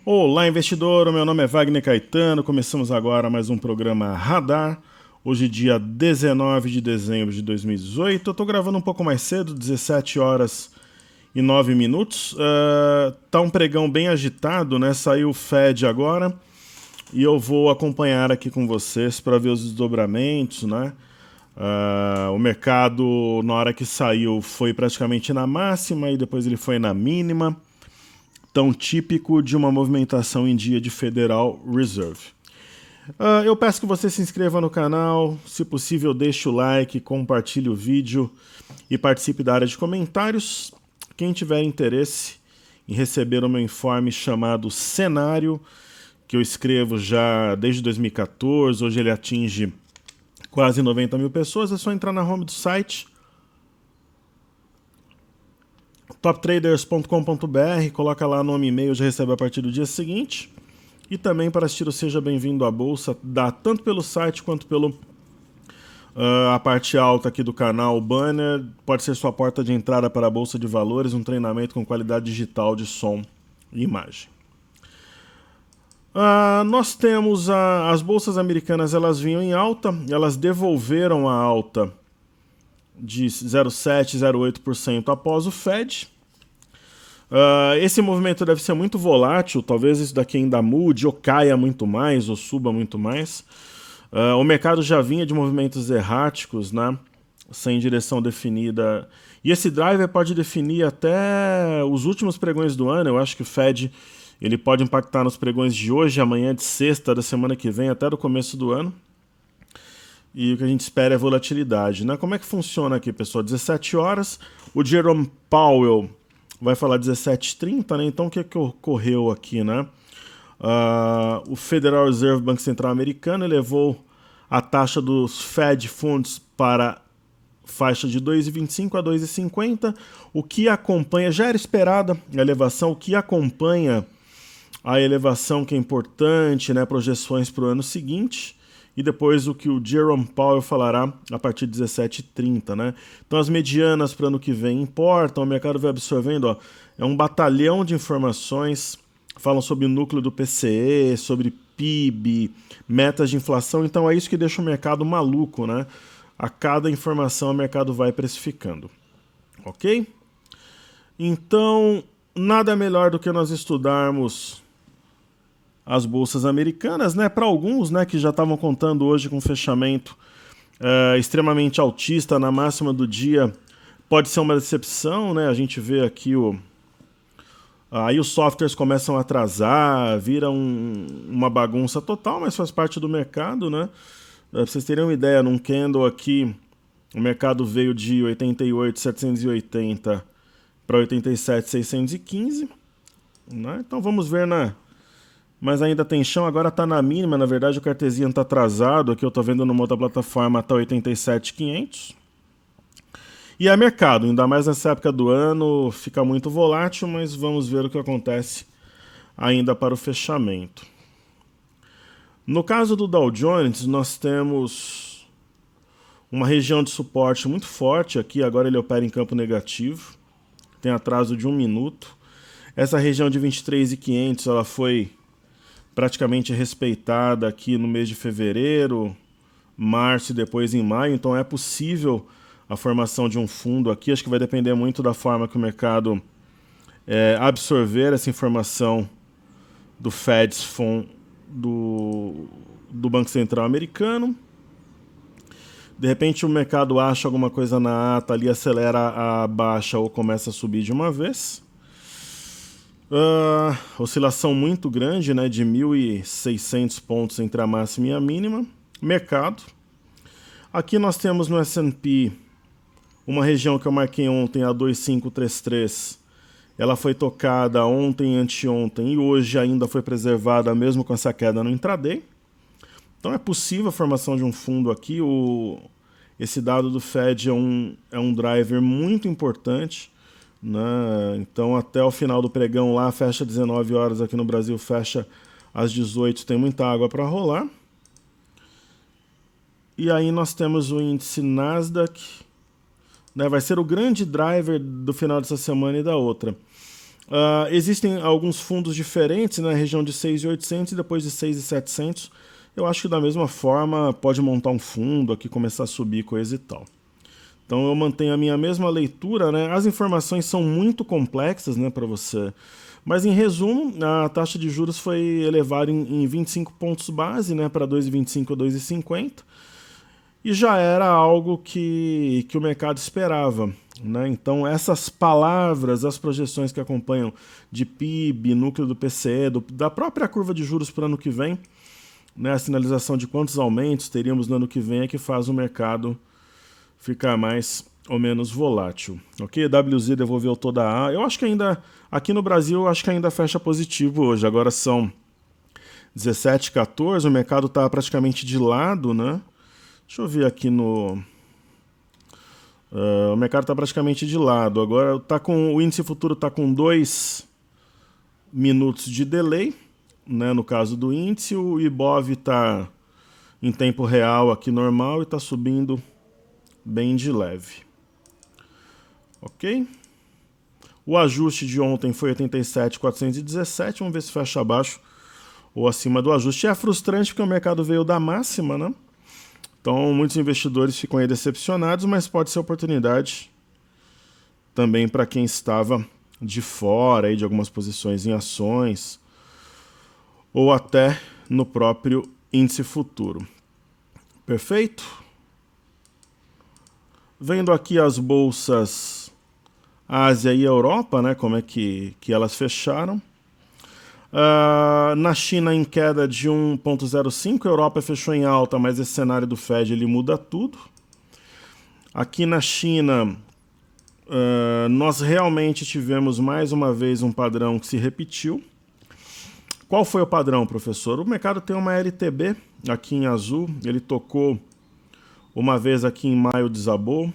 Olá, investidor. O meu nome é Wagner Caetano. Começamos agora mais um programa Radar. Hoje, dia 19 de dezembro de 2018. Eu estou gravando um pouco mais cedo, 17 horas e 9 minutos. Tá um pregão bem agitado, né? Saiu o Fed agora e eu vou acompanhar aqui com vocês para ver os desdobramentos, né? O mercado, na hora que saiu, foi praticamente na máxima e depois ele foi na mínima. Tão típico de uma movimentação em dia de Federal Reserve. Eu peço que você se inscreva no canal, se possível deixe o like, compartilhe o vídeo e participe da área de comentários. Quem tiver interesse em receber o meu informe chamado Cenário, que eu escrevo já desde 2014, hoje ele atinge quase 90 mil pessoas, é só entrar na home do site toptraders.com.br, coloca lá nome e e-mail, já recebe a partir do dia seguinte. E também para assistir o Seja Bem-vindo à Bolsa, dá tanto pelo site quanto pelo a parte alta aqui do canal, o banner, pode ser sua porta de entrada para a Bolsa de Valores, um treinamento com qualidade digital de som e imagem. Nós temos as bolsas americanas, elas vinham em alta, elas devolveram a alta de 0,7%, 0,8% após o Fed. Esse movimento deve ser muito volátil, talvez isso daqui ainda mude, ou caia muito mais, ou suba muito mais. O mercado já vinha de movimentos erráticos, né, sem direção definida. E esse driver pode definir até os últimos pregões do ano. Eu acho que o Fed ele pode impactar nos pregões de hoje, amanhã, de sexta, da semana que vem, até do começo do ano. E o que a gente espera é volatilidade, né? Como é que funciona aqui, pessoal? 17 horas, o Jerome Powell vai falar 17h30, né? Então o que ocorreu aqui, né? O Federal Reserve, Banco Central Americano, elevou a taxa dos Fed Funds para faixa de 2,25 a 2,50, o que acompanha, já era esperada a elevação, o que acompanha a elevação que é importante, né? Projeções para o ano seguinte. E depois o que o Jerome Powell falará a partir de 17h30, né? Então as medianas para o ano que vem importam, o mercado vai absorvendo, ó, é um batalhão de informações, falam sobre o núcleo do PCE, sobre PIB, metas de inflação, então é isso que deixa o mercado maluco, né? A cada informação o mercado vai precificando, ok? Então, nada melhor do que nós estudarmos as bolsas americanas, né? Para alguns, né, que já estavam contando hoje com um fechamento extremamente altista na máxima do dia, pode ser uma decepção, né? A gente vê aqui aí os softwares começam a atrasar, vira uma bagunça total, mas faz parte do mercado, né? Pra vocês terem uma ideia, num candle aqui, o mercado veio de 88.780 para 87.615, né? Então vamos ver, né? Mas ainda tem chão, agora está na mínima, na verdade o Cartesian está atrasado, aqui eu estou vendo numa outra plataforma, está 87.500. E é mercado, ainda mais nessa época do ano, fica muito volátil, mas vamos ver o que acontece ainda para o fechamento. No caso do Dow Jones, nós temos uma região de suporte muito forte aqui, agora ele opera em campo negativo, tem atraso de 1 minuto. Essa região de 23.500, ela foi praticamente respeitada aqui no mês de fevereiro, março e depois em maio, então é possível a formação de um fundo aqui, acho que vai depender muito da forma que o mercado absorver essa informação do Fed's Fund, do Banco Central Americano. De repente o mercado acha alguma coisa na ata ali, acelera a baixa ou começa a subir de uma vez. Oscilação muito grande, né, de 1.600 pontos entre a máxima e a mínima. Mercado. Aqui nós temos no S&P uma região que eu marquei ontem, a 2533. Ela foi tocada ontem, anteontem e hoje ainda foi preservada, mesmo com essa queda no intraday. Então é possível a formação de um fundo aqui. Esse dado do Fed é um driver muito importante, né? Então até o final do pregão lá, fecha 19 horas, aqui no Brasil fecha às 18, tem muita água para rolar. E aí nós temos o índice Nasdaq, né? Vai ser o grande driver do final dessa semana e da outra. Existem alguns fundos diferentes na região de 6.800 e depois de 6.700. Eu acho que da mesma forma pode montar um fundo aqui, começar a subir, coisa e tal. Então eu mantenho a minha mesma leitura, né? As informações são muito complexas, né, para você. Mas em resumo, a taxa de juros foi elevada em 25 pontos base, né, para 2,25 a 2,50. E já era algo que o mercado esperava, né? Então essas palavras, as projeções que acompanham de PIB, núcleo do PCE, da própria curva de juros para o ano que vem, né, a sinalização de quantos aumentos teríamos no ano que vem é que faz o mercado ficar mais ou menos volátil. Ok? WZ devolveu toda a A. Eu acho que ainda, aqui no Brasil, eu acho que ainda fecha positivo hoje. Agora são 17h14, o mercado está praticamente de lado, né? Deixa eu ver aqui no... o mercado está praticamente de lado. Agora o índice futuro está com 2 minutos de delay, né, no caso do índice. O Ibov está em tempo real aqui normal e está subindo bem de leve. Ok? O ajuste de ontem foi 87.417. Vamos ver se fecha abaixo ou acima do ajuste. É frustrante porque o mercado veio da máxima, né? Então muitos investidores ficam aí decepcionados, mas pode ser oportunidade também para quem estava de fora aí de algumas posições em ações ou até no próprio índice futuro. Perfeito? Vendo aqui as bolsas Ásia e Europa, né, como é que elas fecharam. Na China em queda de 1,05, a Europa fechou em alta, mas esse cenário do Fed ele muda tudo. Aqui na China, nós realmente tivemos mais uma vez um padrão que se repetiu. Qual foi o padrão, professor? O mercado tem uma LTB aqui em azul, ele tocou uma vez aqui em maio, desabou,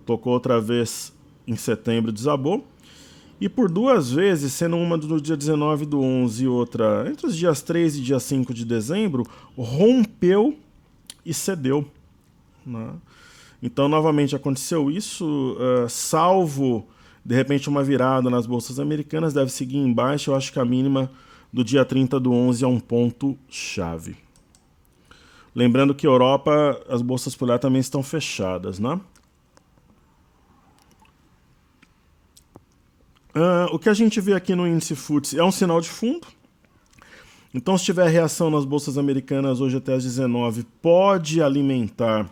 tocou outra vez em setembro, desabou. E por 2 vezes, sendo uma no dia 19 do 11 e outra entre os dias 3 e dia 5 de dezembro, rompeu e cedeu, né? Então, novamente aconteceu isso, salvo, de repente, uma virada nas bolsas americanas, deve seguir em baixa. Eu acho que a mínima do dia 30 do 11 é um ponto-chave. Lembrando que Europa, as bolsas por lá também estão fechadas, né? O que a gente vê aqui no índice FTSE é um sinal de fundo. Então, se tiver reação nas bolsas americanas hoje até às 19, pode alimentar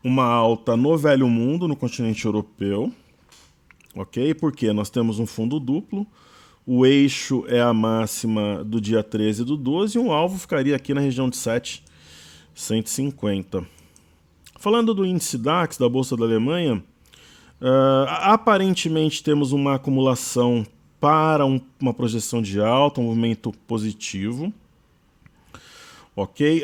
uma alta no velho mundo, no continente europeu. Ok? Porque nós temos um fundo duplo, o eixo é a máxima do dia 13 do 12 e o alvo ficaria aqui na região de 7,150. Falando do índice DAX, da Bolsa da Alemanha, aparentemente temos uma acumulação para uma projeção de alta, um movimento positivo. Ok?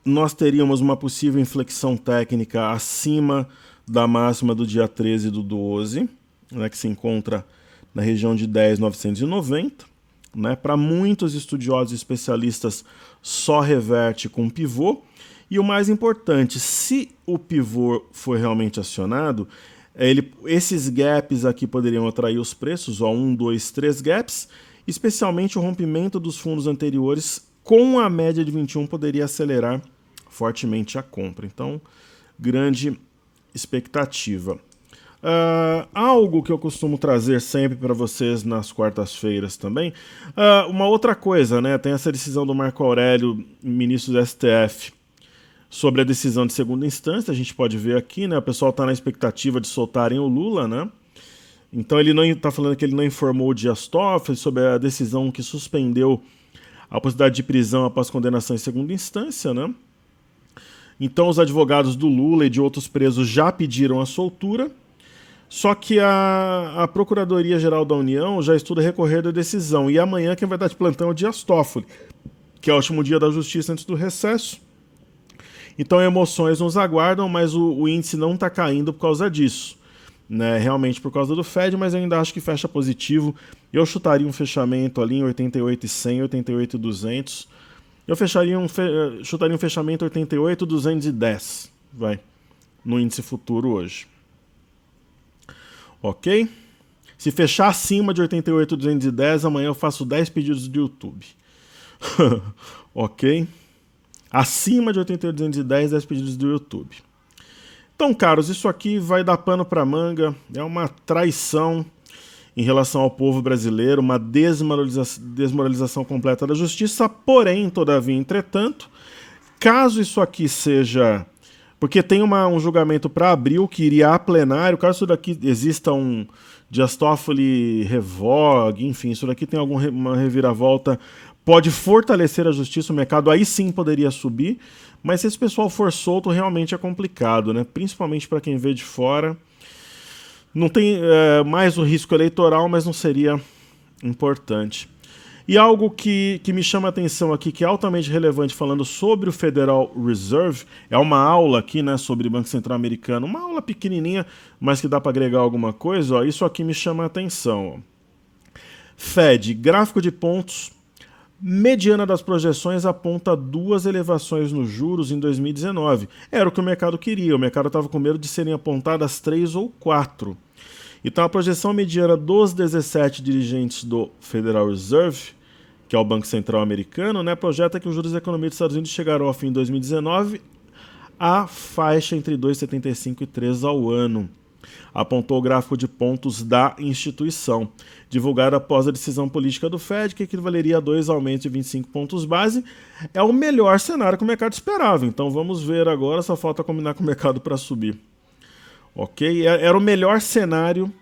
Nós teríamos uma possível inflexão técnica acima da máxima do dia 13 do 12, né, que se encontra na região de 10.990. Né? Para muitos estudiosos e especialistas, só reverte com pivô. E o mais importante, se o pivô for realmente acionado, esses gaps aqui poderiam atrair os preços, 1, 2, 3 gaps, especialmente o rompimento dos fundos anteriores com a média de 21 poderia acelerar fortemente a compra. Então, grande expectativa. Algo que eu costumo trazer sempre para vocês nas quartas-feiras também, uma outra coisa, né? Tem essa decisão do Marco Aurélio, ministro do STF, sobre a decisão de segunda instância. A gente pode ver aqui, né? O pessoal está na expectativa de soltarem o Lula, né? Então ele não está falando que ele não informou o Dias Toffoli sobre a decisão que suspendeu a possibilidade de prisão após condenação em segunda instância, né? Então os advogados do Lula e de outros presos já pediram a soltura, só que a Procuradoria-Geral da União já estuda recorrer da decisão, e amanhã quem vai dar de plantão é o Dias Toffoli, que é o último dia da justiça antes do recesso. Então emoções nos aguardam, mas o índice não está caindo por causa disso, né? Realmente por causa do Fed, mas eu ainda acho que fecha positivo. Eu chutaria um fechamento ali em 88,100, 88,200. Eu chutaria um fechamento 88,210, vai, no índice futuro hoje. Ok? Se fechar acima de 88.210, amanhã eu faço 10 pedidos do YouTube. Ok? Acima de 88.210, 10 pedidos do YouTube. Então, caros, isso aqui vai dar pano para manga. É uma traição em relação ao povo brasileiro, uma desmoralização completa da justiça. Porém, todavia, entretanto, caso isso aqui seja... Porque tem um julgamento para abril que iria a plenário, caso isso daqui exista um Dias Toffoli revogue, enfim, isso daqui tem alguma reviravolta, pode fortalecer a justiça, o mercado aí sim poderia subir, mas se esse pessoal for solto, realmente é complicado, né? Principalmente para quem vê de fora. Não tem mais o risco eleitoral, mas não seria importante. E algo que me chama a atenção aqui, que é altamente relevante, falando sobre o Federal Reserve, é uma aula aqui, né, sobre Banco Central Americano, uma aula pequenininha, mas que dá para agregar alguma coisa. Ó, isso aqui me chama a atenção. Ó. Fed, gráfico de pontos, mediana das projeções aponta 2 elevações nos juros em 2019. Era o que o mercado queria, o mercado estava com medo de serem apontadas 3 ou 4. Então a projeção mediana dos 17 dirigentes do Federal Reserve, que é o Banco Central Americano, né, projeta que os juros da economia dos Estados Unidos chegarão ao fim de 2019 à faixa entre 2,75 e 3 ao ano. Apontou o gráfico de pontos da instituição, divulgado após a decisão política do Fed, que equivaleria a 2 aumentos de 25 pontos base. É o melhor cenário que o mercado esperava. Então vamos ver agora, só falta combinar com o mercado para subir. Ok? Era o melhor cenário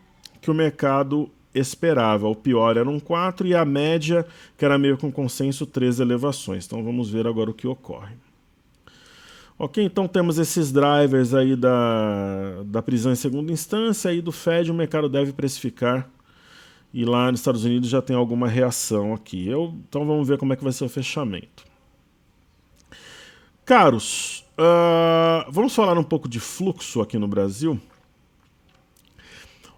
que o mercado esperava. O pior era um 4 e a média, que era meio com consenso, 3 elevações. Então vamos ver agora o que ocorre. Ok, então temos esses drivers aí da prisão em segunda instância e do Fed, o mercado deve precificar. E lá nos Estados Unidos já tem alguma reação aqui. Então vamos ver como é que vai ser o fechamento. Caros, vamos falar um pouco de fluxo aqui no Brasil.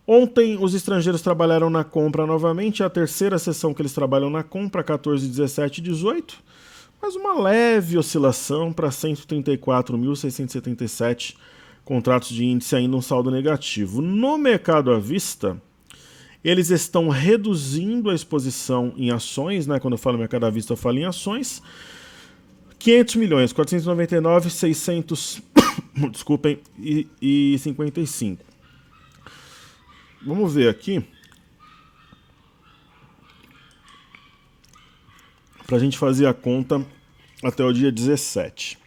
Ontem os estrangeiros trabalharam na compra novamente, é a terceira sessão que eles trabalham na compra, 14, 17 e 18, mas uma leve oscilação para 134.677 contratos de índice, ainda um saldo negativo. No mercado à vista, eles estão reduzindo a exposição em ações, né? Quando eu falo mercado à vista, eu falo em ações. 500 milhões, 499, 600, desculpem, e 55. Vamos ver aqui. Para a gente fazer a conta até o dia 17.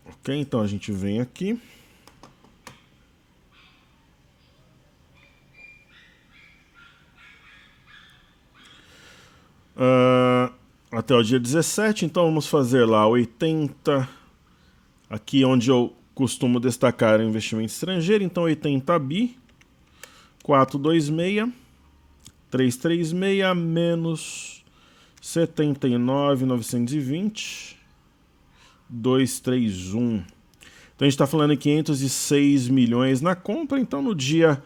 Ok, então a gente vem aqui. Até o dia 17, então vamos fazer lá 80, aqui onde eu costumo destacar o investimento estrangeiro, então 80 bi, 426, 336 menos 79.920, 231. Então a gente está falando em 506 milhões na compra, então no dia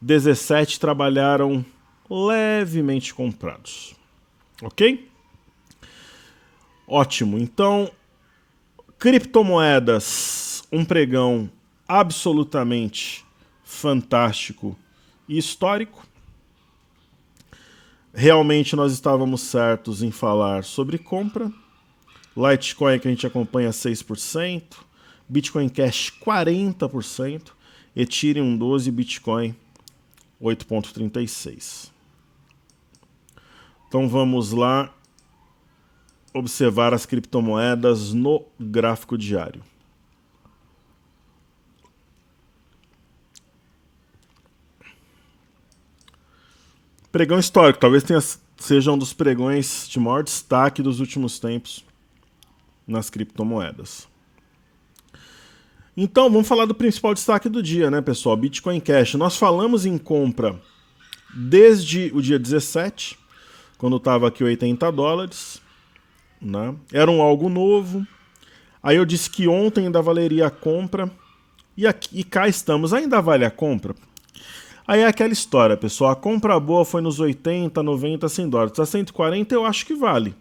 17 trabalharam levemente comprados. Ok? Ótimo. Então, criptomoedas, um pregão absolutamente fantástico e histórico. Realmente nós estávamos certos em falar sobre compra. Litecoin que a gente acompanha 6%, Bitcoin Cash 40%, Ethereum 12%, Bitcoin 8,36%. Então vamos lá observar as criptomoedas no gráfico diário. Pregão histórico, talvez seja um dos pregões de maior destaque dos últimos tempos nas criptomoedas. Então, vamos falar do principal destaque do dia, né, pessoal? Bitcoin Cash. Nós falamos em compra desde o dia 17, quando estava aqui $80, né? Era algo novo. Aí eu disse que ontem ainda valeria a compra. E cá estamos. Ainda vale a compra? Aí é aquela história, pessoal. A compra boa foi nos 80, 90, $100. A 140 eu acho que vale.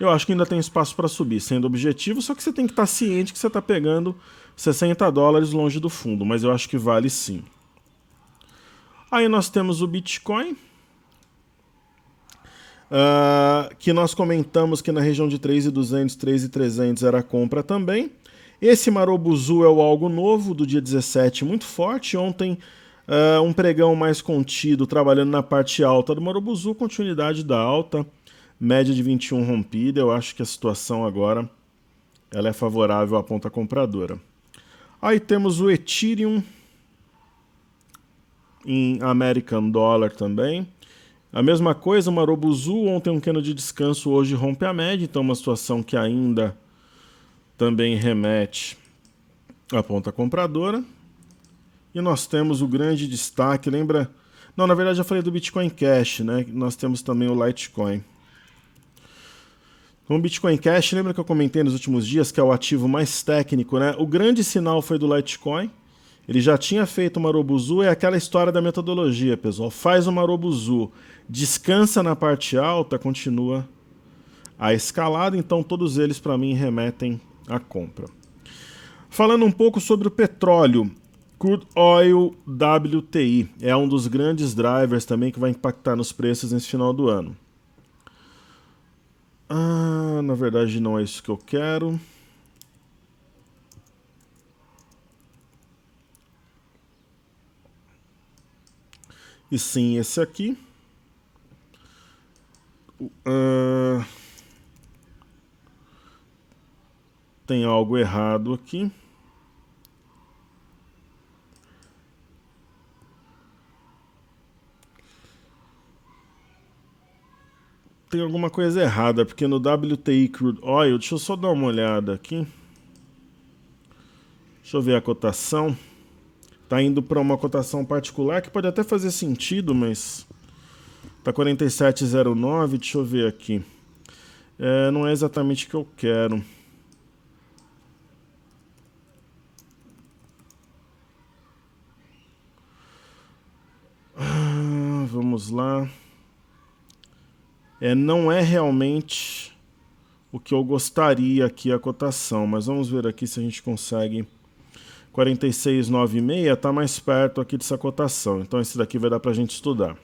Eu acho que ainda tem espaço para subir, sendo objetivo, só que você tem que estar ciente que você está pegando $60 longe do fundo, mas eu acho que vale sim. Aí nós temos o Bitcoin, que nós comentamos que na região de 3.200, 3.300 era a compra também. Esse Marobuzu é o algo novo do dia 17, muito forte. Ontem um pregão mais contido, trabalhando na parte alta do Marobuzu, continuidade da alta, média de 21 rompida. Eu acho que a situação agora ela é favorável à ponta compradora. Aí temos o Ethereum em American Dollar também. A mesma coisa, o Marobuzu, ontem um candle de descanso, hoje rompe a média, então uma situação que ainda também remete à ponta compradora. E nós temos o grande destaque, lembra? Não, na verdade já falei do Bitcoin Cash, né? Nós temos também o Litecoin. O Bitcoin Cash, lembra que eu comentei nos últimos dias que é o ativo mais técnico, né? O grande sinal foi do Litecoin. Ele já tinha feito o Marobuzu, é aquela história da metodologia, pessoal. Faz o Marobuzu, descansa na parte alta, continua a escalada, então todos eles para mim remetem à compra. Falando um pouco sobre o petróleo, Crude Oil WTI é um dos grandes drivers também que vai impactar nos preços nesse final do ano. Na verdade não é isso que eu quero. E sim, esse aqui. Tem algo errado aqui. Tem alguma coisa errada, porque no WTI Crude Oil, deixa eu só dar uma olhada aqui. Deixa eu ver a cotação. Tá indo para uma cotação particular que pode até fazer sentido, mas tá 47,09, deixa eu ver aqui. Não é exatamente o que eu quero. Vamos lá. Não é realmente o que eu gostaria aqui a cotação, mas vamos ver aqui se a gente consegue. 46,96 está mais perto aqui dessa cotação, então esse daqui vai dar para a gente estudar.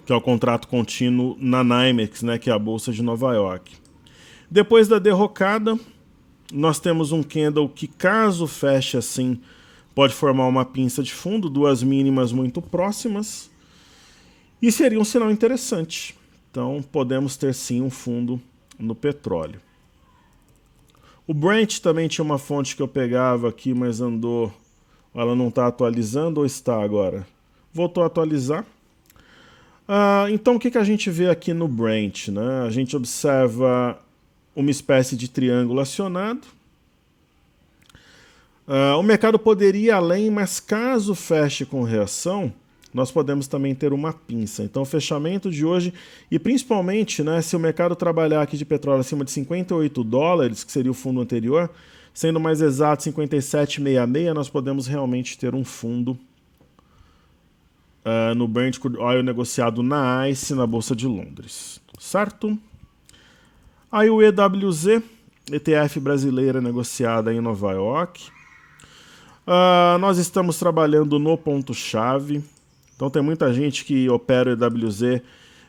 Que é o contrato contínuo na NYMEX, né, que é a bolsa de Nova York. Depois da derrocada, nós temos um candle que, caso feche assim, pode formar uma pinça de fundo, duas mínimas muito próximas, e seria um sinal interessante. Então podemos ter sim um fundo no petróleo. O Brent também tinha uma fonte que eu pegava aqui, mas andou... Ela não está atualizando ou está agora? Voltou a atualizar. Então o que a gente vê aqui no Brent? Né? A gente observa uma espécie de triângulo acionado. O mercado poderia ir além, mas caso feche com reação, nós podemos também ter uma pinça. Então o fechamento de hoje, e principalmente, né, se o mercado trabalhar aqui de petróleo acima de $58, que seria o fundo anterior, sendo mais exato 57,66, nós podemos realmente ter um fundo no Brent Crude Oil negociado na ICE, na Bolsa de Londres. Certo? Aí o EWZ, ETF brasileira negociada em Nova York. Nós estamos trabalhando no ponto-chave. Então tem muita gente que opera o EWZ,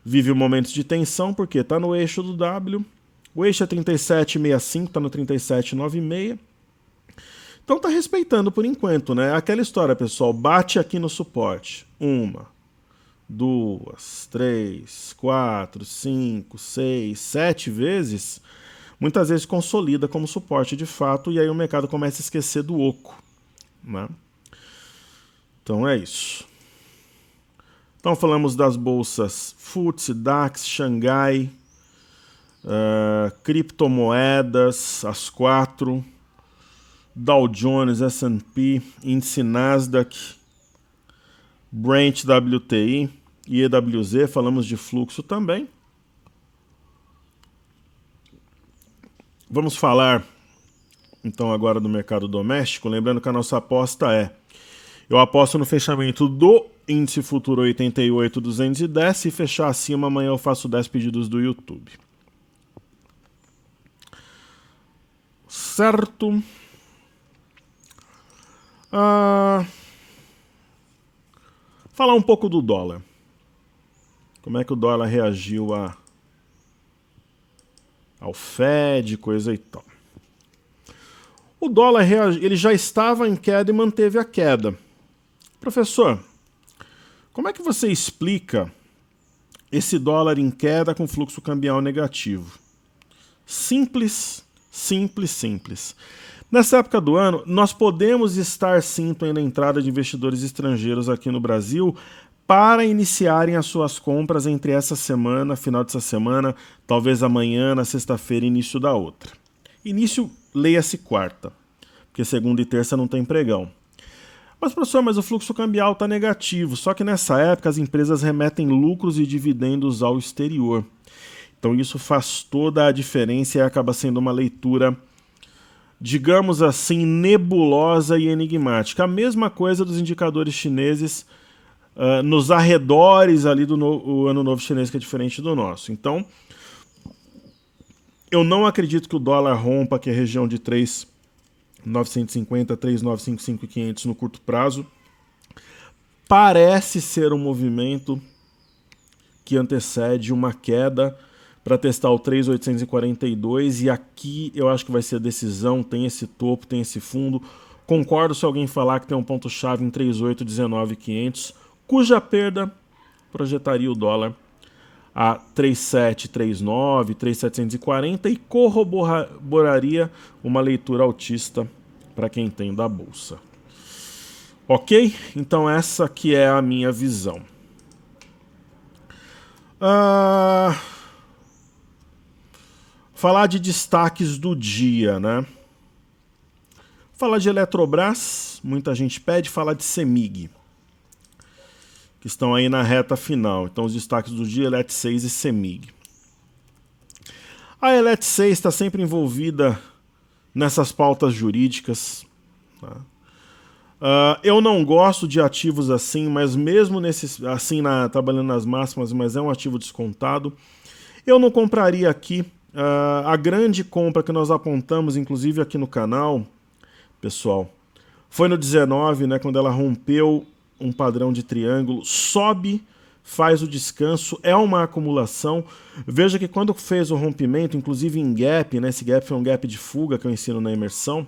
vive momentos de tensão, porque está no eixo do W. O eixo é 37,65, está no 37,96. Então tá respeitando por enquanto, né? Aquela história, pessoal, bate aqui no suporte. 1, 2, 3, 4, 5, 6, 7 vezes. Muitas vezes consolida como suporte de fato, e aí o mercado começa a esquecer do oco. Né? Então é isso. Então falamos das bolsas FTSE, DAX, Xangai, criptomoedas, as 4, Dow Jones, S&P, índice Nasdaq, Brent WTI e EWZ, falamos de fluxo também. Vamos falar então agora do mercado doméstico, lembrando que a nossa aposta eu aposto no fechamento do índice futuro 88.210, se fechar acima amanhã eu faço 10 pedidos do YouTube. Certo? Falar um pouco do dólar. Como é que o dólar reagiu ao Fed, coisa e tal. O dólar ele já estava em queda e manteve a queda. Professor, como é que você explica esse dólar em queda com fluxo cambial negativo? Simples, simples, simples. Nessa época do ano, nós podemos estar sim tendo a entrada de investidores estrangeiros aqui no Brasil para iniciarem as suas compras entre essa semana, final dessa semana, talvez amanhã, na sexta-feira, início da outra. Início, leia-se quarta, porque segunda e terça não tem pregão. Mas, professor, mas o fluxo cambial está negativo, só que nessa época as empresas remetem lucros e dividendos ao exterior. Então isso faz toda a diferença e acaba sendo uma leitura, digamos assim, nebulosa e enigmática. A mesma coisa dos indicadores chineses nos arredores ali do Ano Novo Chinês, que é diferente do nosso. Então, eu não acredito que o dólar rompa aqui a região de 3.950, 3.955 e 500 no curto prazo. Parece ser um movimento que antecede uma queda para testar o 3.842 e aqui eu acho que vai ser a decisão, tem esse topo, tem esse fundo. Concordo se alguém falar que tem um ponto-chave em 3.819.500, cuja perda projetaria o dólar a 3.739, 3.740 e corroboraria uma leitura altista para quem tem da bolsa. Ok? Então essa que é a minha visão. Falar de destaques do dia, né? Falar de Eletrobras, muita gente pede, falar de CEMIG, que estão aí na reta final. Então os destaques do dia, Elet6 e CEMIG. A Elet6 está sempre envolvida nessas pautas jurídicas. Tá? Eu não gosto de ativos assim, mas mesmo assim trabalhando nas máximas, mas é um ativo descontado. Eu não compraria aqui. A grande compra que nós apontamos, inclusive aqui no canal, pessoal, foi no 19, né, quando ela rompeu um padrão de triângulo, sobe, faz o descanso, é uma acumulação. Veja que quando fez o rompimento, inclusive em gap, né, esse gap foi um gap de fuga que eu ensino na imersão,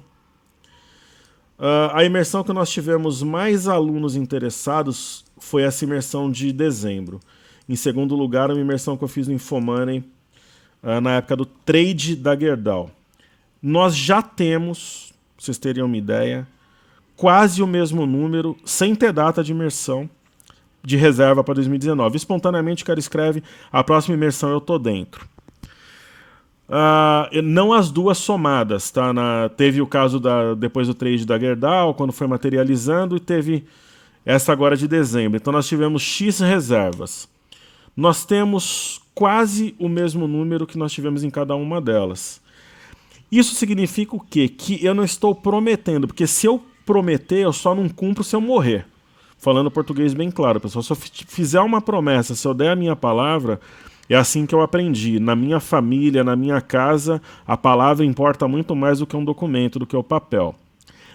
a imersão que nós tivemos mais alunos interessados foi essa imersão de dezembro. Em segundo lugar, uma imersão que eu fiz no Infomoney na época do trade da Gerdau. Nós já temos, pra vocês terem uma ideia, quase o mesmo número, sem ter data de imersão, de reserva para 2019. Espontaneamente o cara escreve, a próxima imersão eu tô dentro. Não as duas somadas, tá? Teve o caso depois do trade da Gerdau, quando foi materializando, e teve essa agora de dezembro. Então nós tivemos X reservas. Nós temos quase o mesmo número que nós tivemos em cada uma delas. Isso significa o quê? Que eu não estou prometendo, porque se eu prometer, eu só não cumpro se eu morrer. Falando português bem claro, pessoal. Se eu fizer uma promessa, se eu der a minha palavra, é assim que eu aprendi. Na minha família, na minha casa, a palavra importa muito mais do que um documento, do que o papel.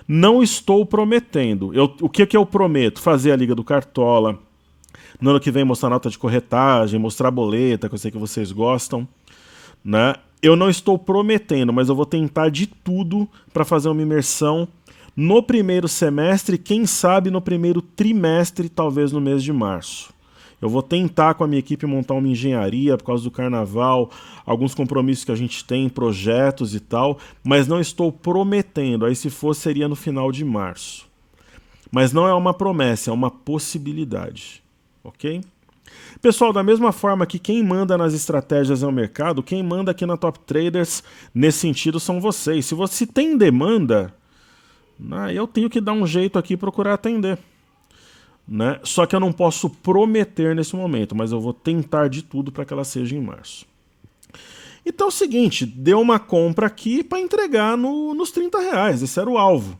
Não estou prometendo. O que eu prometo? Fazer a Liga do Cartola. No ano que vem mostrar nota de corretagem, mostrar boleta, que eu sei que vocês gostam, né? Eu não estou prometendo, mas eu vou tentar de tudo para fazer uma imersão no primeiro semestre, quem sabe no primeiro trimestre, talvez no mês de março. Eu vou tentar com a minha equipe montar uma engenharia por causa do carnaval, alguns compromissos que a gente tem, projetos e tal, mas não estou prometendo. Aí se for, seria no final de março. Mas não é uma promessa, é uma possibilidade. Ok? Pessoal, da mesma forma que quem manda nas estratégias é o mercado, quem manda aqui na Top Traders nesse sentido são vocês. Se você tem demanda, eu tenho que dar um jeito aqui e procurar atender. Né? Só que eu não posso prometer nesse momento, mas eu vou tentar de tudo para que ela seja em março. Então é o seguinte, deu uma compra aqui para entregar nos R$30. Esse era o alvo.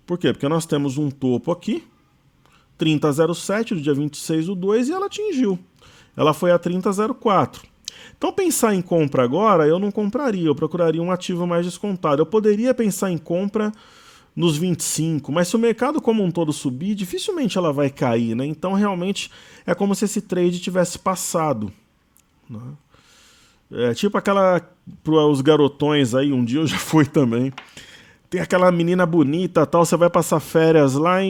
Por quê? Porque nós temos um topo aqui, 30,07 do dia 26/2 e ela atingiu. Ela foi a 30,04. Então pensar em compra agora, eu não compraria, eu procuraria um ativo mais descontado. Eu poderia pensar em compra nos 25, mas se o mercado como um todo subir, dificilmente ela vai cair, né? Então realmente é como se esse trade tivesse passado, né? É tipo aquela, para os garotões aí, um dia eu já fui também, tem aquela menina bonita, tal, você vai passar férias lá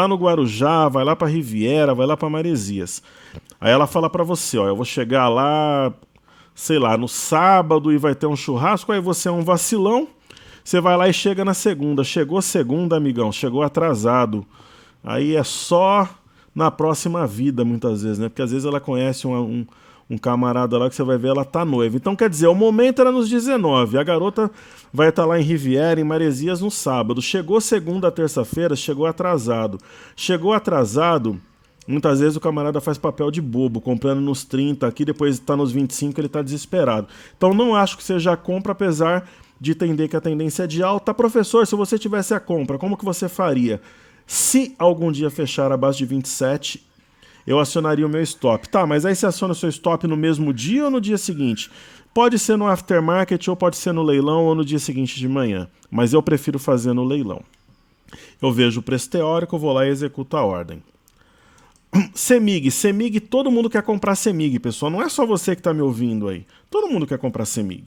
no Guarujá, vai lá para Riviera, vai lá para Maresias. Aí ela fala para você, ó, eu vou chegar lá, sei lá, no sábado e vai ter um churrasco, aí você é um vacilão, você vai lá e chega na segunda. Chegou segunda, amigão, chegou atrasado. Aí é só na próxima vida, muitas vezes, né? Porque às vezes ela conhece um camarada lá que você vai ver, ela tá noiva. Então, quer dizer, o momento era nos 19. A garota vai estar lá em Riviera, em Maresias, no sábado. Chegou segunda, terça-feira, chegou atrasado. Chegou atrasado, muitas vezes o camarada faz papel de bobo, comprando nos 30 aqui, depois tá nos 25, ele tá desesperado. Então, não acho que seja a compra, apesar de entender que a tendência é de alta. Professor, se você tivesse a compra, como que você faria? Se algum dia fechar abaixo de 27, eu acionaria o meu stop. Tá, mas aí você aciona o seu stop no mesmo dia ou no dia seguinte? Pode ser no aftermarket, ou pode ser no leilão, ou no dia seguinte de manhã. Mas eu prefiro fazer no leilão. Eu vejo o preço teórico, vou lá e executo a ordem. CEMIG, todo mundo quer comprar CEMIG, pessoal. Não é só você que está me ouvindo aí. Todo mundo quer comprar CEMIG,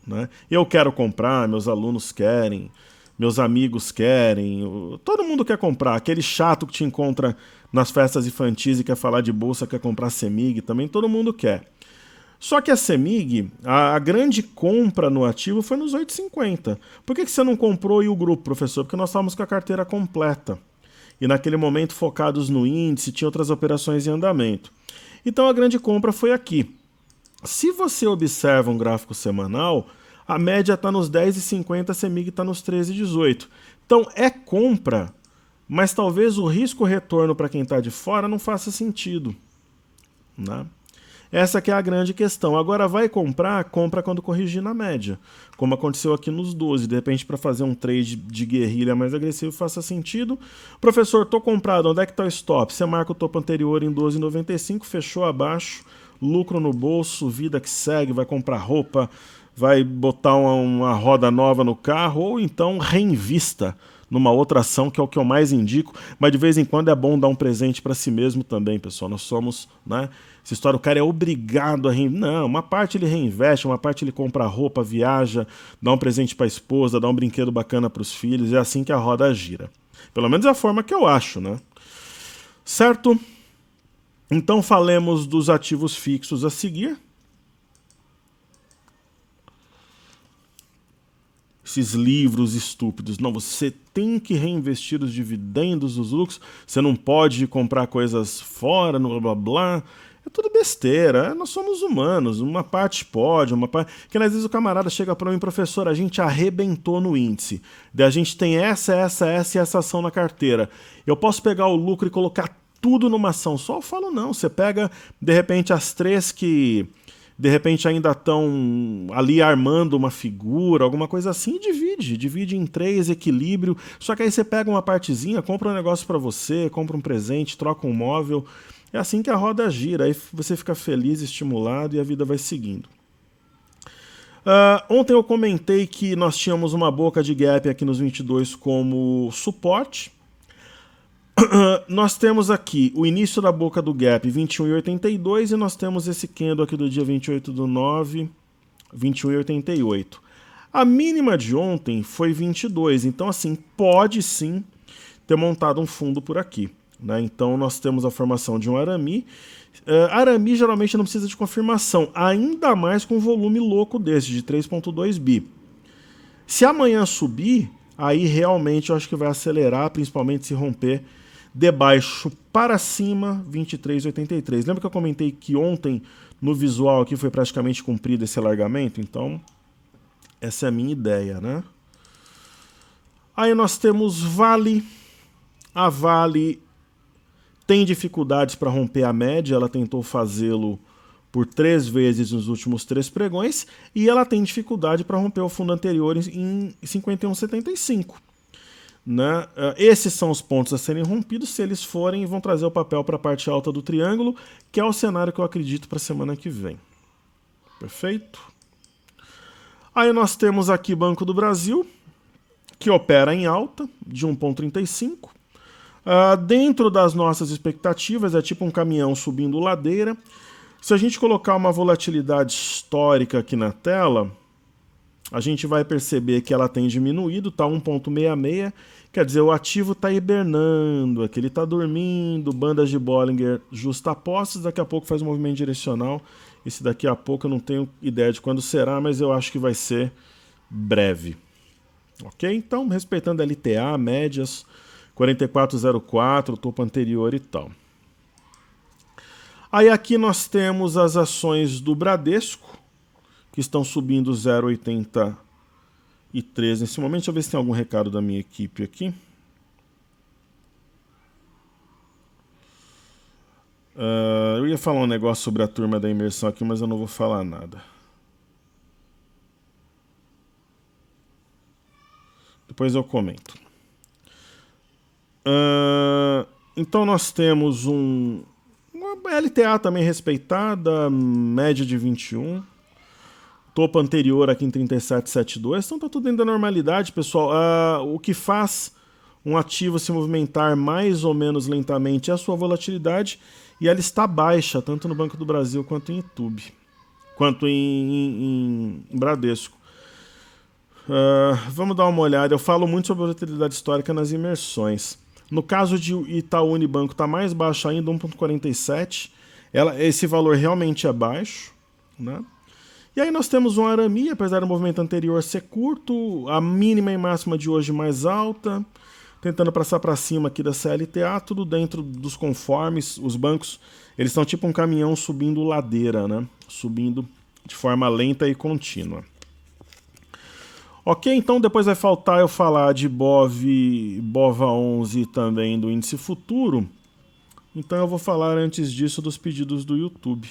né? Eu quero comprar, meus alunos querem, meus amigos querem, todo mundo quer comprar. Aquele chato que te encontra nas festas infantis e quer falar de bolsa, quer comprar CEMIG também, todo mundo quer. Só que a CEMIG, a grande compra no ativo foi nos 8,50. Por que você não comprou e o grupo, professor? Porque nós estávamos com a carteira completa. E naquele momento focados no índice, tinha outras operações em andamento. Então a grande compra foi aqui. Se você observa um gráfico semanal, a média está nos 10,50, a CEMIG está nos 13,18. Então é compra, mas talvez o risco-retorno para quem está de fora não faça sentido, né? Essa que é a grande questão. Agora vai comprar, compra quando corrigir na média, como aconteceu aqui nos 12. De repente, para fazer um trade de guerrilha mais agressivo faça sentido. Professor, tô comprado, onde é que está o stop? Você marca o topo anterior em 12,95, fechou abaixo, lucro no bolso, vida que segue, vai comprar roupa, vai botar uma roda nova no carro, ou então reinvista numa outra ação, que é o que eu mais indico, mas de vez em quando é bom dar um presente para si mesmo também, pessoal. Nós somos, né? Essa história, o cara é obrigado a reinvestir. Não, uma parte ele reinveste, uma parte ele compra roupa, viaja, dá um presente para a esposa, dá um brinquedo bacana para os filhos, é assim que a roda gira. Pelo menos é a forma que eu acho, né? Certo? Então falemos dos ativos fixos a seguir. Esses livros estúpidos. Não, você tem que reinvestir os dividendos dos lucros, você não pode comprar coisas fora, no blá blá blá. É tudo besteira, nós somos humanos, uma parte pode, uma parte... Porque às vezes o camarada chega para mim, professor, a gente arrebentou no índice, daí a gente tem essa e essa ação na carteira. Eu posso pegar o lucro e colocar tudo numa ação só? Eu falo não, você pega de repente as três que... de repente ainda estão ali armando uma figura, alguma coisa assim, e divide em 3, equilíbrio, só que aí você pega uma partezinha, compra um negócio para você, compra um presente, troca um móvel, é assim que a roda gira, aí você fica feliz, estimulado e a vida vai seguindo. Ontem eu comentei que nós tínhamos uma boca de gap aqui nos 22 como suporte. Nós temos aqui o início da boca do gap 21,82 e nós temos esse candle aqui do dia 28/9, 21,88. A mínima de ontem foi 22, então assim, pode sim ter montado um fundo por aqui, né? Então nós temos a formação de um arame. Arame geralmente não precisa de confirmação, ainda mais com um volume louco desse, de 3,2 bi. Se amanhã subir, aí realmente eu acho que vai acelerar, principalmente se romper de baixo para cima, 23,83. Lembra que eu comentei que ontem no visual aqui foi praticamente cumprido esse alargamento? Então, essa é a minha ideia, né? Aí nós temos Vale. A Vale tem dificuldades para romper a média, ela tentou fazê-lo por 3 vezes nos últimos 3 pregões e ela tem dificuldade para romper o fundo anterior em 51,75. Né? Esses são os pontos a serem rompidos. Se eles forem, vão trazer o papel para a parte alta do triângulo, que é o cenário que eu acredito para a semana que vem. Perfeito? Aí nós temos aqui Banco do Brasil, que opera em alta de 1,35. Dentro das nossas expectativas, é tipo um caminhão subindo ladeira. Se a gente colocar uma volatilidade histórica aqui na tela, a gente vai perceber que ela tem diminuído, está 1,66. Quer dizer, o ativo está hibernando, aqui ele está dormindo, bandas de Bollinger justapostas, daqui a pouco faz um movimento direcional. Esse daqui a pouco eu não tenho ideia de quando será, mas eu acho que vai ser breve. Ok? Então, respeitando a LTA, médias, 44,04, topo anterior e tal. Aí aqui nós temos as ações do Bradesco, que estão subindo 0,83 nesse momento. Deixa eu ver se tem algum recado da minha equipe aqui. Eu ia falar um negócio sobre a turma da imersão aqui, mas eu não vou falar nada. Depois eu comento. Então nós temos uma LTA também respeitada, média de 21. Topo anterior aqui em 37,72. Então tá tudo dentro da normalidade, pessoal. O que faz um ativo se movimentar mais ou menos lentamente é a sua volatilidade, e ela está baixa, tanto no Banco do Brasil quanto em YouTube, quanto em Bradesco. Vamos dar uma olhada. Eu falo muito sobre volatilidade histórica nas imersões. No caso de Itaú Unibanco está mais baixo ainda, 1,47. Esse valor realmente é baixo, né? E aí nós temos um Arami, apesar do movimento anterior ser curto, a mínima e máxima de hoje mais alta, tentando passar para cima aqui da CLTA, tudo dentro dos conformes. Os bancos, eles são tipo um caminhão subindo ladeira, né? Subindo de forma lenta e contínua. Ok, então depois vai faltar eu falar de BOVA11 e também do índice futuro. Então eu vou falar antes disso dos pedidos do YouTube.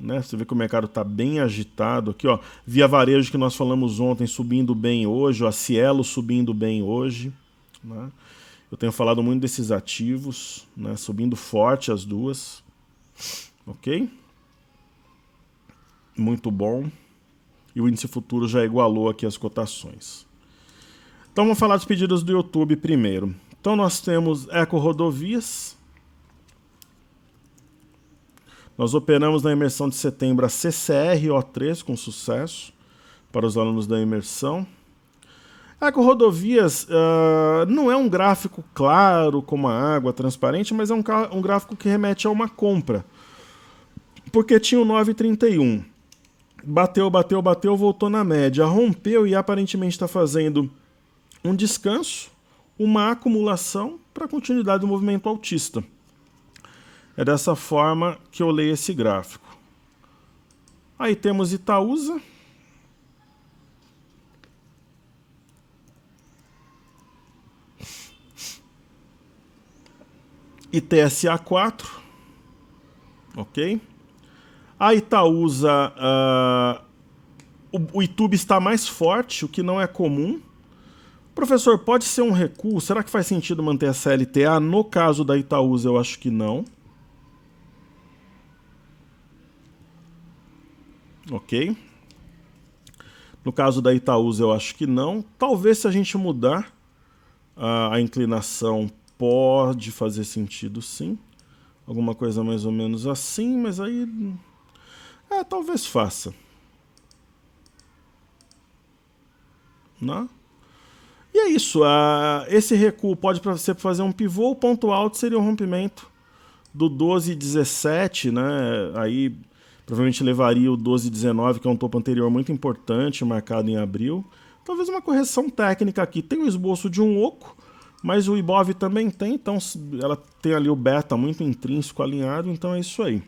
Né? Você vê que o mercado está bem agitado aqui, ó. Via Varejo, que nós falamos ontem, subindo bem hoje, ó, a Cielo subindo bem hoje, né? Eu tenho falado muito desses ativos, né? Subindo forte as duas. Ok? Muito bom. E o índice futuro já igualou aqui as cotações. Então vamos falar dos pedidos do YouTube primeiro. Então nós temos Eco Rodovias. Nós operamos na imersão de setembro a CCR-O3 com sucesso para os alunos da imersão. Eco Rodovias não é um gráfico claro como a água, transparente, mas é um gráfico que remete a uma compra. Porque tinha o 9,31. Bateu, voltou na média, rompeu e aparentemente está fazendo um descanso, uma acumulação para a continuidade do movimento altista. É dessa forma que eu leio esse gráfico. Aí temos Itaúsa. E TSA4. Ok? A Itaúsa, o YouTube está mais forte, o que não é comum. Professor, pode ser um recuo? Será que faz sentido manter a CLTA? No caso da Itaúsa, eu acho que não. Ok? No caso da Itaúsa, eu acho que não. Talvez se a gente mudar a inclinação, pode fazer sentido, sim. Alguma coisa mais ou menos assim, mas aí... talvez faça. Não? E é isso. Esse recuo pode ser fazer um pivô. O ponto alto seria o rompimento do 12,17, né? Aí provavelmente levaria o 12,19, que é um topo anterior muito importante, marcado em abril. Talvez uma correção técnica aqui. Tem o esboço de um oco, mas o Ibov também tem, então ela tem ali o beta muito intrínseco alinhado, então é isso aí.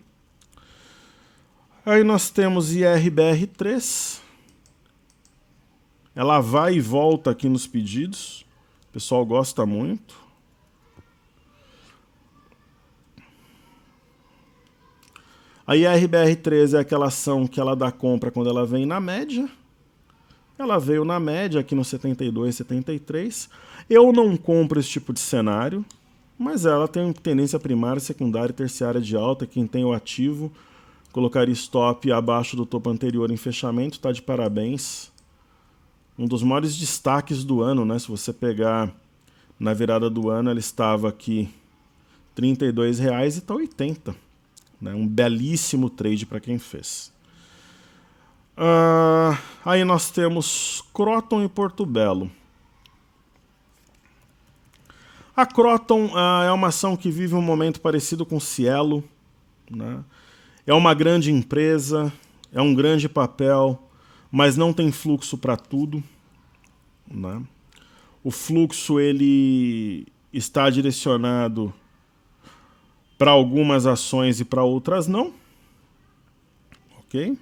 Aí nós temos IRBR3. Ela vai e volta aqui nos pedidos. O pessoal gosta muito. A IRBR3 é aquela ação que ela dá compra quando ela vem na média. Ela veio na média aqui no 72, 73. Eu não compro esse tipo de cenário, mas ela tem tendência primária, secundária e terciária de alta. Quem tem o ativo colocaria stop abaixo do topo anterior em fechamento, tá de parabéns. um dos maiores destaques do ano, né? Se você pegar na virada do ano, ela estava aqui R$ 32,00 e está 80, né? Um belíssimo trade para quem fez. Aí nós temos Kroton e Porto Belo. A Kroton é uma ação que vive um momento parecido com Cielo, né? É uma grande empresa, é um grande papel, mas não tem fluxo para tudo, né? O fluxo ele está direcionado para algumas ações e para outras não. Ok?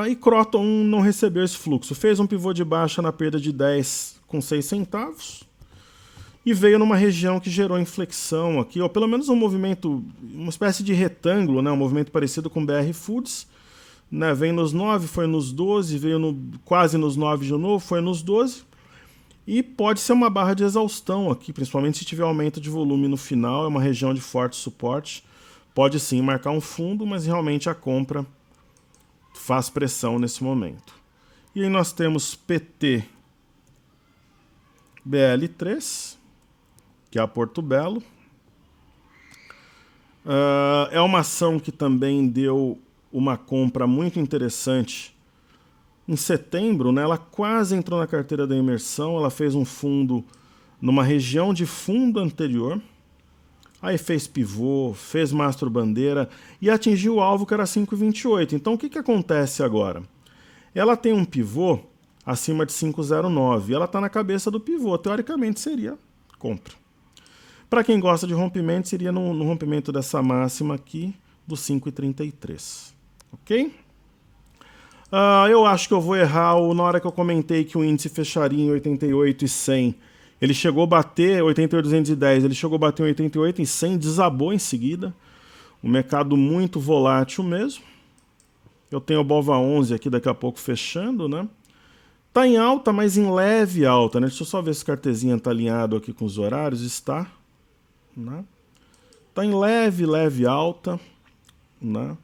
E Kroton não recebeu esse fluxo. Fez um pivô de baixa na perda de 10 com 6 centavos e veio numa região que gerou inflexão aqui, ou pelo menos um movimento, uma espécie de retângulo, né? Um movimento parecido com BR Foods. Né? Vem nos 9, foi nos 12, veio quase nos 9 de novo, foi nos 12. E pode ser uma barra de exaustão aqui, principalmente se tiver aumento de volume no final, é uma região de forte suporte. Pode sim marcar um fundo, mas realmente a compra faz pressão nesse momento. E aí nós temos PT BL3, que é a Porto Belo. É uma ação que também deu uma compra muito interessante em setembro, né? Ela quase entrou na carteira da imersão, ela fez um fundo numa região de fundo anterior, aí fez pivô, fez mastro bandeira e atingiu o alvo que era 5,28. Então o que acontece agora? Ela tem um pivô acima de 5,09, ela está na cabeça do pivô, teoricamente seria compra. Para quem gosta de rompimento, seria no rompimento dessa máxima aqui do 5,33. Ok? Eu acho que eu vou errar na hora que eu comentei que o índice fecharia em 88,100. Ele chegou a bater 88,210, ele chegou a bater em 88,100, desabou em seguida. Um mercado muito volátil mesmo. Eu tenho o BOVA11 aqui daqui a pouco fechando, né? Tá em alta, mas em leve alta, né? Deixa eu só ver se o cartezinha tá alinhado aqui com os horários. Está, né? Tá em leve alta, né?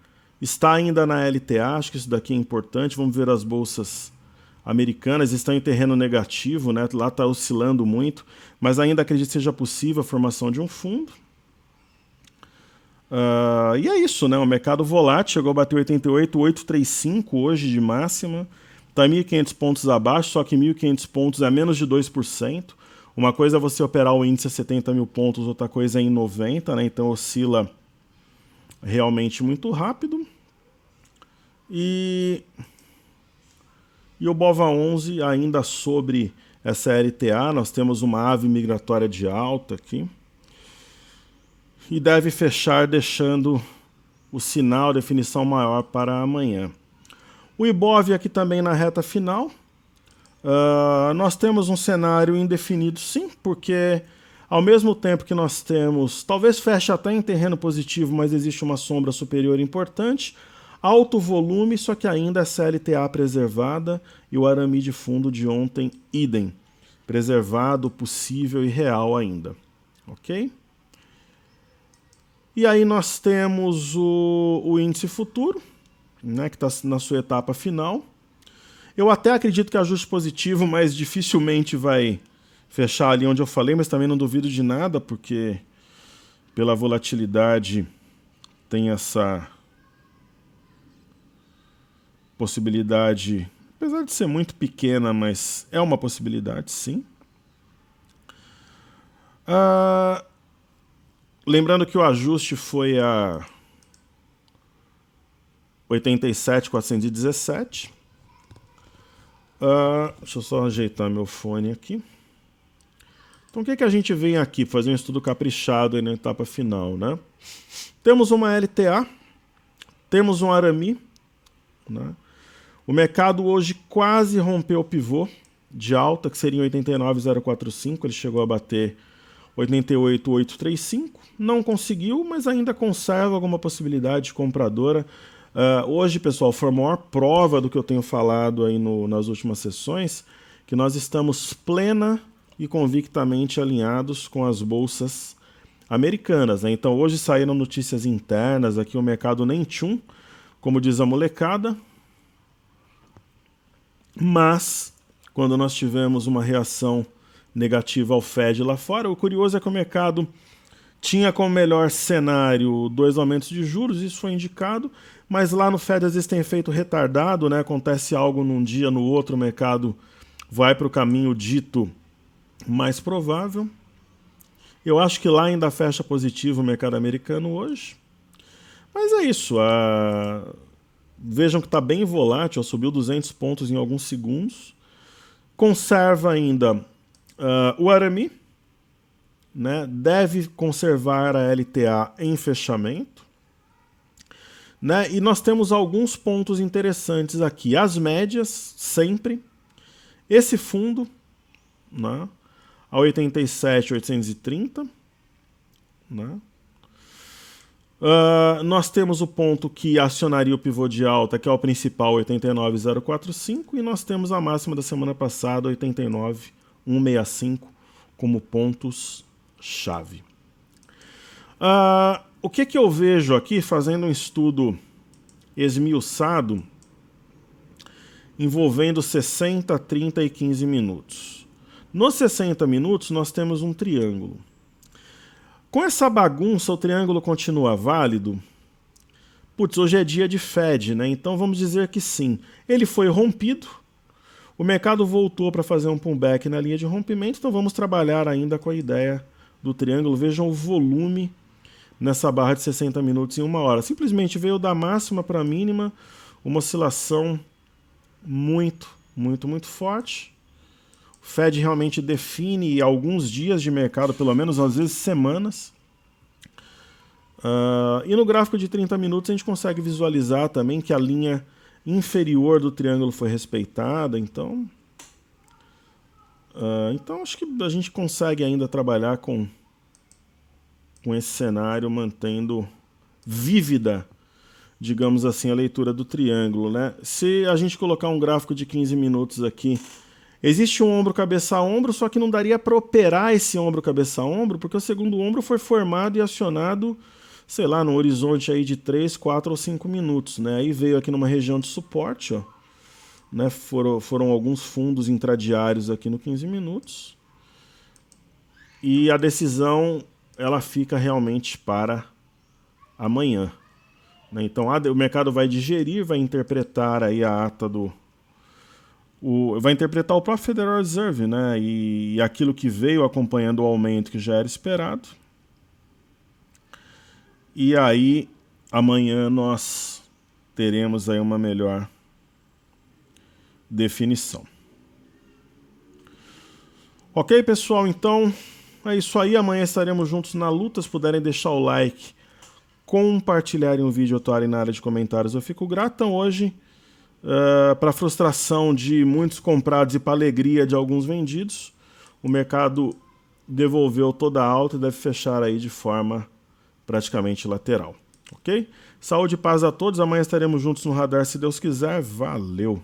Está ainda na LTA, acho que isso daqui é importante. Vamos ver as bolsas americanas, estão em terreno negativo, né? Lá está oscilando muito, mas ainda acredito que seja possível a formação de um fundo. E é isso, né? O mercado volátil chegou a bater 88,835 hoje de máxima. Está 1.500 pontos abaixo, só que 1.500 pontos é menos de 2%. Uma coisa é você operar o índice a 70 mil pontos, outra coisa é em 90, né? Então oscila realmente muito rápido. E o BOVA11 ainda sobre essa LTA, nós temos uma ave migratória de alta aqui. E deve fechar deixando o sinal, definição maior para amanhã. O Ibov aqui também na reta final. Nós temos um cenário indefinido sim, porque ao mesmo tempo que nós temos, talvez feche até em terreno positivo, mas existe uma sombra superior importante, alto volume, só que ainda é CLTA preservada e o Arami de fundo de ontem, idem, preservado, possível e real ainda, ok? E aí nós temos o índice futuro, né, que está na sua etapa final. Eu até acredito que ajuste positivo, mas dificilmente vai fechar ali onde eu falei, mas também não duvido de nada, porque pela volatilidade tem essa possibilidade, apesar de ser muito pequena, mas é uma possibilidade, sim. Lembrando que o ajuste foi a 87,417. Deixa eu só ajeitar meu fone aqui. Então o que a gente vem aqui? Fazer um estudo caprichado aí na etapa final, né? Temos uma LTA, temos um Arami, né? O mercado hoje quase rompeu o pivô de alta, que seria 89,045, ele chegou a bater 88,835, não conseguiu, mas ainda conserva alguma possibilidade de compradora. Hoje, pessoal, foi a maior prova do que eu tenho falado aí nas últimas sessões, que nós estamos plena e convictamente alinhados com as bolsas americanas, né? Então hoje saíram notícias internas, aqui o mercado nem tchum, como diz a molecada. Mas, quando nós tivemos uma reação negativa ao Fed lá fora, o curioso é que o mercado tinha como melhor cenário 2 aumentos de juros, isso foi indicado, mas lá no Fed às vezes tem efeito retardado, né? Acontece algo num dia, no outro, o mercado vai para o caminho dito mais provável. Eu acho que lá ainda fecha positivo o mercado americano hoje. Mas é isso. Vejam que está bem volátil, subiu 200 pontos em alguns segundos. Conserva ainda o RMI, né? Deve conservar a LTA em fechamento. Né? E nós temos alguns pontos interessantes aqui. As médias, sempre. Esse fundo, né? A 87,830. Né? Nós temos o ponto que acionaria o pivô de alta, que é o principal, 89,045. E nós temos a máxima da semana passada, 89,165, como pontos-chave. O que eu vejo aqui, fazendo um estudo esmiuçado, envolvendo 60, 30 e 15 minutos. Nos 60 minutos, nós temos um triângulo. Com essa bagunça, o triângulo continua válido? Putz, hoje é dia de Fed, né? Então vamos dizer que sim. Ele foi rompido, o mercado voltou para fazer um pullback na linha de rompimento, então vamos trabalhar ainda com a ideia do triângulo. Vejam o volume nessa barra de 60 minutos em 1 hora. Simplesmente veio da máxima para a mínima, uma oscilação muito forte. O Fed realmente define alguns dias de mercado, pelo menos às vezes semanas. E no gráfico de 30 minutos a gente consegue visualizar também que a linha inferior do triângulo foi respeitada. Então acho que a gente consegue ainda trabalhar com esse cenário, mantendo vívida, digamos assim, a leitura do triângulo, né? Se a gente colocar um gráfico de 15 minutos aqui, existe um ombro cabeça a ombro, só que não daria para operar esse ombro cabeça a ombro, porque o segundo ombro foi formado e acionado, sei lá, no horizonte aí de 3, 4 ou 5 minutos, né? Aí veio aqui numa região de suporte, ó, né? Foram alguns fundos intradiários aqui no 15 minutos. E a decisão, ela fica realmente para amanhã. Então o mercado vai digerir, vai interpretar aí a ata vai interpretar o próprio Federal Reserve, né? E aquilo que veio acompanhando o aumento que já era esperado. E aí amanhã nós teremos aí uma melhor definição. Ok, pessoal? Então é isso aí. Amanhã estaremos juntos na luta. Se puderem deixar o like, compartilharem o vídeo, atuarem na área de comentários, eu fico grato. Então hoje, para frustração de muitos comprados e para alegria de alguns vendidos, o mercado devolveu toda a alta e deve fechar aí de forma praticamente lateral. Ok? Saúde e paz a todos. Amanhã estaremos juntos no radar, se Deus quiser. Valeu!